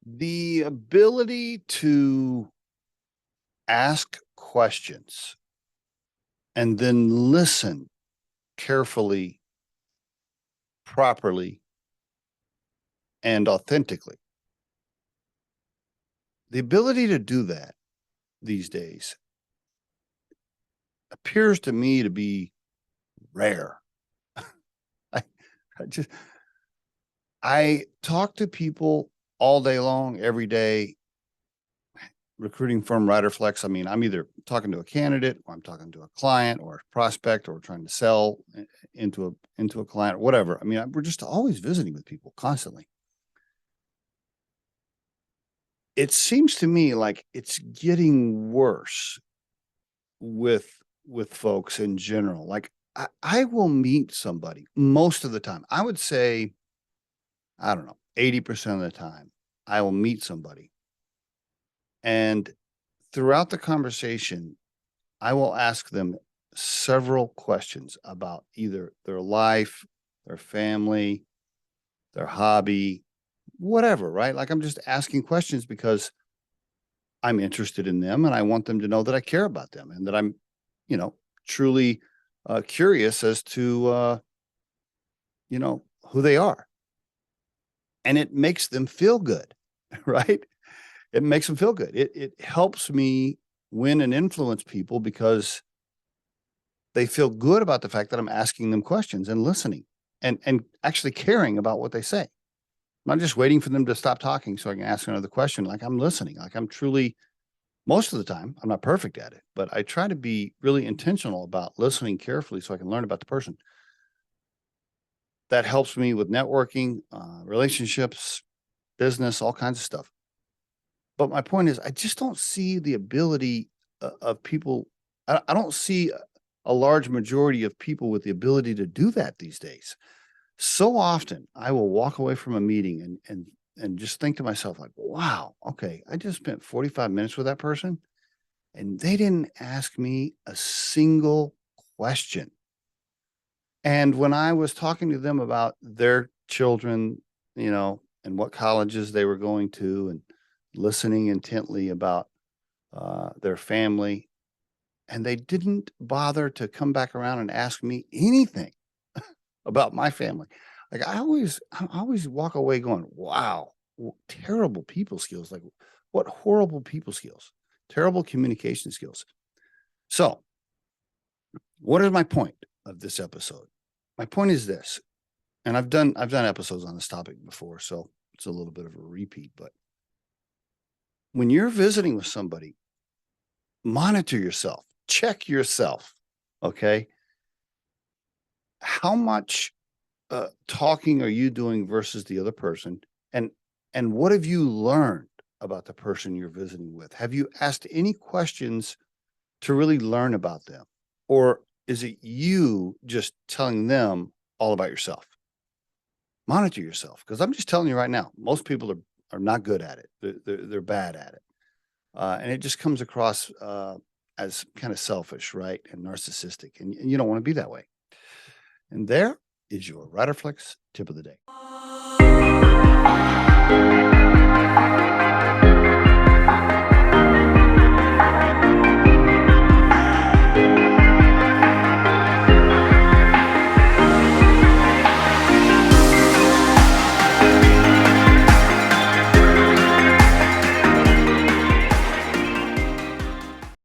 The ability to ask questions and then listen carefully, properly, and authentically. The ability to do that these days appears to me to be rare. I, I just I talk to people all day long, every day, recruiting firm Riderflex. I mean, I'm either talking to a candidate or I'm talking to a client or a prospect or trying to sell into a client or whatever. I mean, we're just always visiting with people constantly. It seems to me like it's getting worse with with folks in general. Like I will meet somebody most of the time. I would say, I don't know, 80% of the time, I will meet somebody. And throughout the conversation, I will ask them several questions about either their life, their family, their hobby, whatever, right? Like I'm just asking questions because I'm interested in them and I want them to know that I care about them and that I'm, you know, truly curious as to, who they are. And it makes them feel good, right? It makes them feel good. It helps me win and influence people because they feel good about the fact that I'm asking them questions and listening and actually caring about what they say. I'm not just waiting for them to stop talking so I can ask another question. Like I'm listening. Like I'm truly, most of the time, I'm not perfect at it, but I try to be really intentional about listening carefully so I can learn about the person. That helps me with networking, relationships, business, all kinds of stuff. But my point is, I just don't see the ability of people. I don't see a large majority of people with the ability to do that these days. So often, I will walk away from a meeting and just think to myself, like, "Wow, okay, I just spent 45 minutes with that person, and they didn't ask me a single question." And when I was talking to them about their children, and what colleges they were going to, and listening intently about their family, and they didn't bother to come back around and ask me anything about my family. Like I always walk away going, "Wow, terrible people skills! Like what horrible people skills, terrible communication skills." So, what is my point of this episode? My point is this, and I've done episodes on this topic before, so it's a little bit of a repeat. But when you're visiting with somebody, monitor yourself, check yourself. Okay, how much talking are you doing versus the other person, and what have you learned about the person you're visiting with? Have you asked any questions to really learn about them, or is it you just telling them all about yourself? Monitor yourself, because I'm just telling you right now, most people are not good at it. They're bad at it, and it just comes across as kind of selfish, right, and narcissistic, and you don't want to be that way. And there is your Riderflex tip of the day.